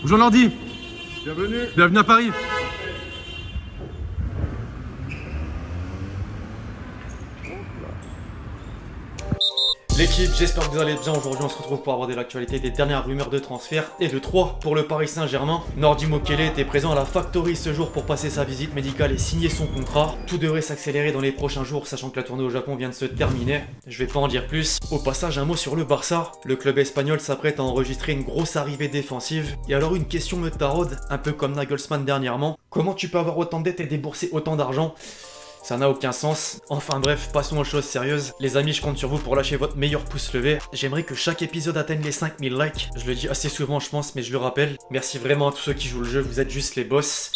Bonjour Nordi. Bienvenue. Bienvenue à Paris. L'équipe, j'espère que vous allez bien. Aujourd'hui on se retrouve pour aborder l'actualité des dernières rumeurs de transfert et de 3 pour le Paris Saint-Germain. Nordi Mokele était présent à la Factory ce jour pour passer sa visite médicale et signer son contrat. Tout devrait s'accélérer dans les prochains jours, sachant que la tournée au Japon vient de se terminer. Je vais pas en dire plus. Au passage, un mot sur le Barça. Le club espagnol s'apprête à enregistrer une grosse arrivée défensive. Et alors une question me taraude, un peu comme Nagelsmann dernièrement. Comment tu peux avoir autant de dettes et débourser autant d'argent ? Ça n'a aucun sens. Enfin bref, passons aux choses sérieuses. Les amis, je compte sur vous pour lâcher votre meilleur pouce levé. J'aimerais que chaque épisode atteigne les 5000 likes. Je le dis assez souvent je pense, mais je le rappelle. Merci vraiment à tous ceux qui jouent le jeu, vous êtes juste les boss.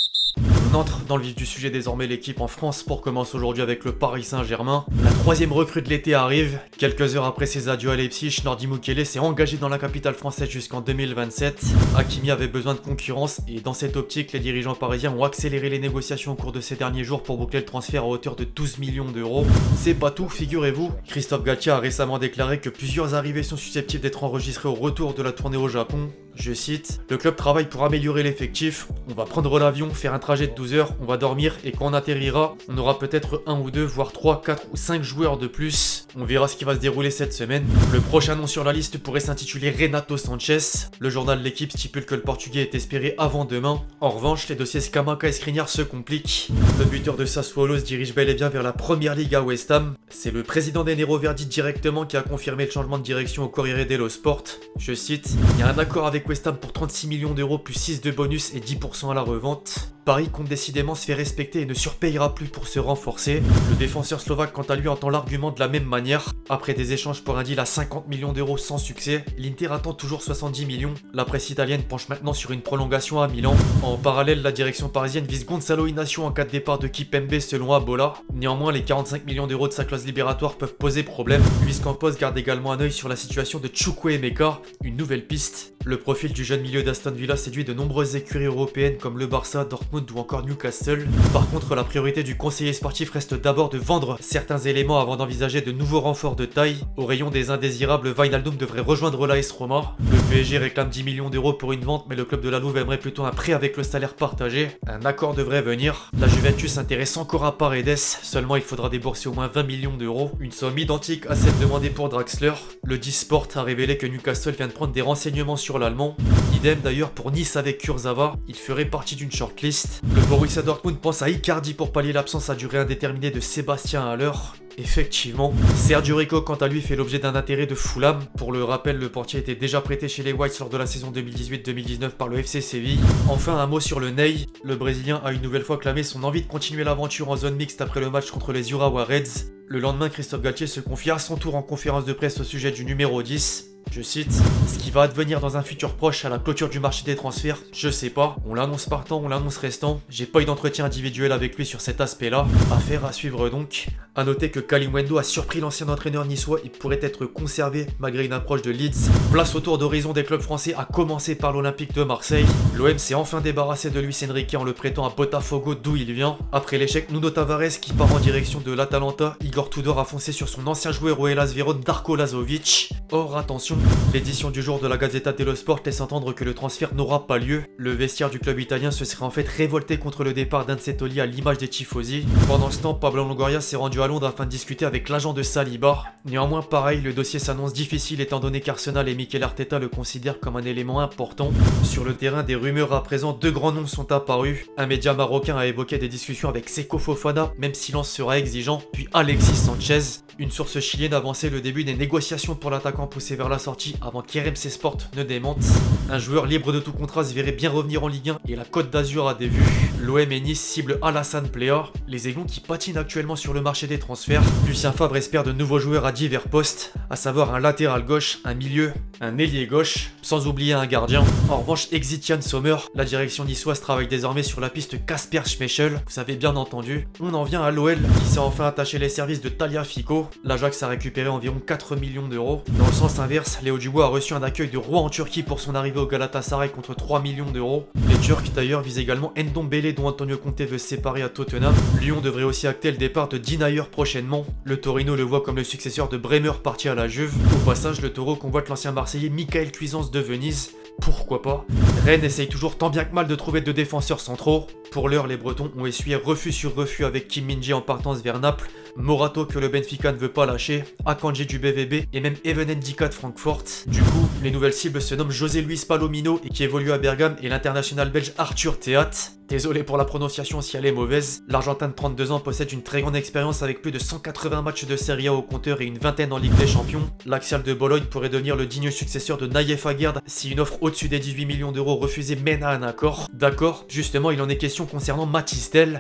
On entre dans le vif du sujet désormais, l'équipe en France pour commencer aujourd'hui avec le Paris Saint-Germain. La troisième recrue de l'été arrive. Quelques heures après ses adieux à Leipzig, Nordi Mokele s'est engagé dans la capitale française jusqu'en 2027. Hakimi avait besoin de concurrence et dans cette optique, les dirigeants parisiens ont accéléré les négociations au cours de ces derniers jours pour boucler le transfert à hauteur de 12 millions d'euros. C'est pas tout, figurez-vous. Christophe Galtier a récemment déclaré que plusieurs arrivées sont susceptibles d'être enregistrées au retour de la tournée au Japon. Je cite, le club travaille pour améliorer l'effectif, on va prendre l'avion, faire un trajet de 12 heures, on va dormir et quand on atterrira, on aura peut-être 1 ou 2, voire 3, 4 ou 5 joueurs de plus. On verra ce qui va se dérouler cette semaine. Le prochain nom sur la liste pourrait s'intituler Renato Sanchez. Le journal de l'équipe stipule que le Portugais est espéré avant demain. En revanche, les dossiers Scamacca et Skriniar se compliquent. Le buteur de Sassuolo se dirige bel et bien vers la première ligue à West Ham. C'est le président des Nero Verdi directement qui a confirmé le changement de direction au Corriere dello Sport. Je cite, il y a un accord avec West Ham pour 36 millions d'euros plus 6 de bonus et 10% à la revente. Paris compte décidément se faire respecter et ne surpayera plus pour se renforcer. Le défenseur slovaque quant à lui entend l'argument de la même manière. Après des échanges pour un deal à 50 millions d'euros sans succès, l'Inter attend toujours 70 millions. La presse italienne penche maintenant sur une prolongation à Milan. En parallèle, la direction parisienne vise Gonzalo Inacio en cas de départ de Kipembe selon Abola. Néanmoins, les 45 millions d'euros de sa clause libératoire peuvent poser problème. Luis Campos garde également un œil sur la situation de Chukwuemeka, une nouvelle piste. Le profil du jeune milieu d'Aston Villa séduit de nombreuses écuries européennes comme le Barça, Dortmund ou encore Newcastle. Par contre, la priorité du conseiller sportif reste d'abord de vendre certains éléments avant d'envisager de nouveaux renforts de taille. Au rayon des indésirables, Wijnaldum devrait rejoindre l'AS Roma. Le PSG réclame 10 millions d'euros pour une vente, mais le club de la Louve aimerait plutôt un prêt avec le salaire partagé. Un accord devrait venir. La Juventus s'intéresse encore à Paredes, seulement il faudra débourser au moins 20 millions d'euros. Une somme identique à celle demandée pour Draxler. Le Disport a révélé que Newcastle vient de prendre des renseignements sur l'Allemand. Idem d'ailleurs pour Nice avec Kurzawa, il ferait partie d'une shortlist. Le Borussia Dortmund pense à Icardi pour pallier l'absence à durée indéterminée de Sébastien Haller. Effectivement. Sergio Rico quant à lui fait l'objet d'un intérêt de Fulham. Pour le rappel, le portier était déjà prêté chez les Whites lors de la saison 2018-2019 par le FC Séville. Enfin un mot sur le Ney. Le Brésilien a une nouvelle fois clamé son envie de continuer l'aventure en zone mixte après le match contre les Urawa Reds. Le lendemain, Christophe Galtier se confie à son tour en conférence de presse au sujet du numéro 10. Je cite, ce qui va advenir dans un futur proche à la clôture du marché des transferts, je sais pas, on l'annonce partant, on l'annonce restant, j'ai pas eu d'entretien individuel avec lui sur cet aspect-là, affaire à suivre donc. A noter que Kalimundo a surpris l'ancien entraîneur niçois et pourrait être conservé malgré une approche de Leeds. Place au tour d'horizon des clubs français à commencer par l'Olympique de Marseille. L'OM s'est enfin débarrassé de Luis Enrique en le prêtant à Botafogo d'où il vient. Après l'échec Nuno Tavares qui part en direction de l'Atalanta, Igor Tudor a foncé sur son ancien joueur au Hellas Vérone Darko Lazovic. Or attention, l'édition du jour de la Gazzetta dello Sport laisse entendre que le transfert n'aura pas lieu. Le vestiaire du club italien se serait en fait révolté contre le départ d'Ancettoli à l'image des tifosi. Pendant ce temps, Pablo Longoria s'est rendu à Londres afin de discuter avec l'agent de Saliba. Néanmoins, pareil, le dossier s'annonce difficile étant donné qu'Arsenal et Mikel Arteta le considèrent comme un élément important. Sur le terrain, des rumeurs à présent, 2 grands noms sont apparus. Un média marocain a évoqué des discussions avec Seko Fofana, même silence sera exigeant, puis Alexis Sanchez. Une source chilienne avançait le début des négociations pour l'attaquant poussé vers la sortie avant qu'RMC Sport ne démente. Un joueur libre de tout contrat se verrait bien revenir en Ligue 1 et la Côte d'Azur a des vues. L'OM et Nice ciblent Alassane Plea, les Aiglons qui patinent actuellement sur le marché des transferts. Lucien Favre espère de nouveaux joueurs à divers postes, à savoir un latéral gauche, un milieu, un ailier gauche, sans oublier un gardien. En revanche, exit Yann Sommer, la direction niçoise travaille désormais sur la piste Kasper Schmeichel, vous avez bien entendu. On en vient à l'OL, qui s'est enfin attaché les services de Tagliafico. L'Ajax a récupéré environ 4 millions d'euros. Dans le sens inverse, Léo Dubois a reçu un accueil de roi en Turquie pour son arrivée au Galatasaray contre 3 millions d'euros. Les Turcs d'ailleurs visent également Ndombele dont Antonio Conte veut se séparer à Tottenham. Lyon devrait aussi acter le départ de Dinayer prochainement. Le Torino le voit comme le successeur de Bremer parti à la Juve. Au passage, le Taureau convoite l'ancien Marseillais Michael Cuisance de Venise. pourquoi pas. Rennes essaye toujours tant bien que mal de trouver 2 défenseurs centraux. Pour l'heure, les Bretons ont essuyé refus sur refus avec Kim Min-jae en partance vers Naples, Morato que le Benfica ne veut pas lâcher, Akanji du BVB et même Even Ndika de Francfort. Du coup, les nouvelles cibles se nomment José Luis Palomino et qui évolue à Bergame et l'international belge Arthur Théat. Désolé pour la prononciation si elle est mauvaise, l'Argentin de 32 ans possède une très grande expérience avec plus de 180 matchs de Serie A au compteur et une vingtaine en Ligue des Champions. L'axial de Bologne pourrait devenir le digne successeur de Naïef Aguerd si une offre au-dessus des 18 millions d'euros refusée mène à un accord. D'accord, justement il en est question concernant Mathys Tel.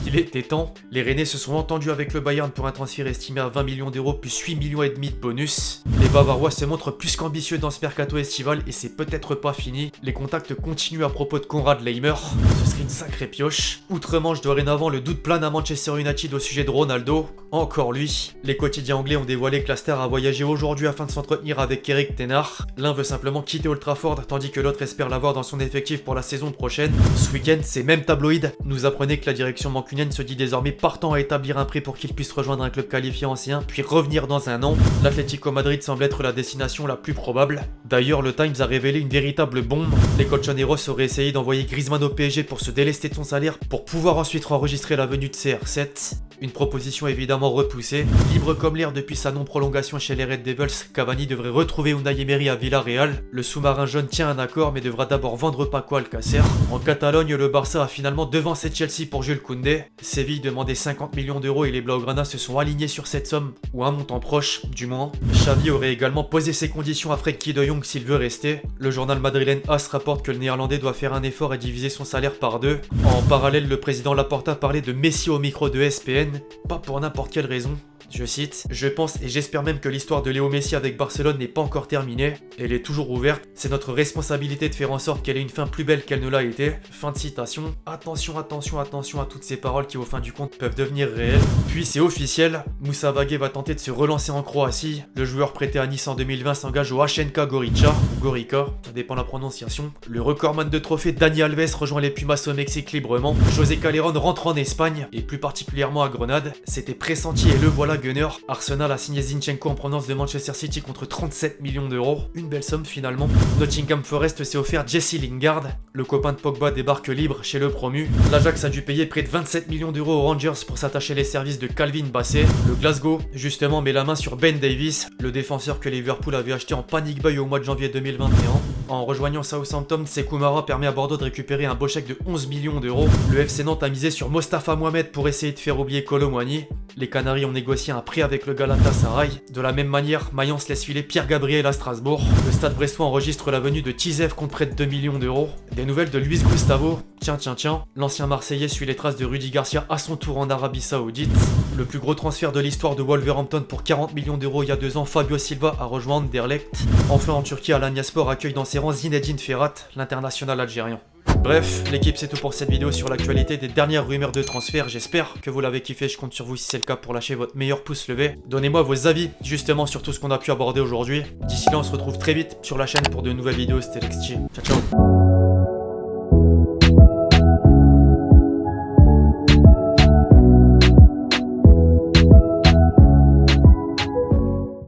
Il était temps, les Rennais se sont entendus avec le Bayern pour un transfert estimé à 20 millions d'euros plus 8 millions et demi de bonus. Les Bavarois se montrent plus qu'ambitieux dans ce mercato estival et c'est peut-être pas fini. Les contacts continuent à propos de Konrad Laimer. Ce serait une sacrée pioche. Outre-Manche, dorénavant, le doute plane à Manchester United au sujet de Ronaldo. Encore lui. Les quotidiens anglais ont dévoilé que la star a voyagé aujourd'hui afin de s'entretenir avec Eric Ten Hag. L'un veut simplement quitter Old Trafford tandis que l'autre espère l'avoir dans son effectif pour la saison prochaine. Ce week-end, ces mêmes tabloïds nous apprenaient que la direction mancunienne se dit désormais partant à établir un prix pour qu'il puisse rejoindre un club qualifié ancien puis revenir dans un an. L'Atlético Madrid semble être la destination la plus probable. D'ailleurs, le Times a révélé une véritable bombe. Les colchoneros auraient essayé d'envoyer Griezmann au PSG pour se délester de son salaire pour pouvoir ensuite enregistrer la venue de CR7. Une proposition évidemment repoussée. Libre comme l'air depuis sa non-prolongation chez les Red Devils, Cavani devrait retrouver Unai Emery à Villarreal. Le sous-marin jaune tient un accord mais devra d'abord vendre Paco Alcacer. En Catalogne, le Barça a finalement devancé Chelsea pour Jules Koundé. Séville demandait 50 millions d'euros et les Blaugrana se sont alignés sur cette somme, ou un montant proche, du moins. Xavi aurait également posé ses conditions à Frenkie de Jong s'il veut rester. Le journal madrilène AS rapporte que le néerlandais doit faire un effort et diviser son salaire par 2. En parallèle, le président Laporta parlait de Messi au micro de SPN, pas pour n'importe quelle raison. Je cite, « Je pense et j'espère même que l'histoire de Léo Messi avec Barcelone n'est pas encore terminée. Elle est toujours ouverte. C'est notre responsabilité de faire en sorte qu'elle ait une fin plus belle qu'elle ne l'a été. » Fin de citation. Attention, attention, attention à toutes ces paroles qui au fin du compte peuvent devenir réelles. Puis c'est officiel, Moussa Vagué va tenter de se relancer en Croatie. Le joueur prêté à Nice en 2020 s'engage au HNK Gorica, ou Gorica, ça dépend de la prononciation. Le recordman de trophées Dani Alves rejoint les Pumas au Mexique librement. José Calderón rentre en Espagne, et plus particulièrement à Grenade. C'était pressenti et le voilà Gunner. Arsenal a signé Zinchenko en provenance de Manchester City contre 37 millions d'euros. Une belle somme finalement. Nottingham Forest s'est offert Jesse Lingard. Le copain de Pogba débarque libre chez le promu. L'Ajax a dû payer près de 27 millions d'euros aux Rangers pour s'attacher les services de Calvin Bassey. Le Glasgow, justement, met la main sur Ben Davies, le défenseur que Liverpool avait acheté en panic buy au mois de janvier 2021. En rejoignant Southampton, Sekou Mara permet à Bordeaux de récupérer un beau chèque de 11 millions d'euros. Le FC Nantes a misé sur Mostafa Mohamed pour essayer de faire oublier Kolo Muani. Les Canaries ont négocié un prix avec le Galatasaray. De la même manière, Mayence laisse filer Pierre Gabriel à Strasbourg. Le Stade Brestois enregistre la venue de Tizev contre près de 2 millions d'euros. Des nouvelles de Luis Gustavo. Tiens, l'ancien Marseillais suit les traces de Rudy Garcia à son tour en Arabie Saoudite. Le plus gros transfert de l'histoire de Wolverhampton pour 40 millions d'euros il y a 2 ans, Fabio Silva a rejoint Anderlecht. Enfin en Turquie, Alanyaspor accueille dans ses rangs Zinedine Ferhat, l'international algérien. Bref, l'équipe c'est tout pour cette vidéo sur l'actualité des dernières rumeurs de transfert. J'espère que vous l'avez kiffé, je compte sur vous si c'est le cas pour lâcher votre meilleur pouce levé. Donnez-moi vos avis justement sur tout ce qu'on a pu aborder aujourd'hui. D'ici là on se retrouve très vite sur la chaîne pour de nouvelles vidéos, c'était LexG. Ciao ciao.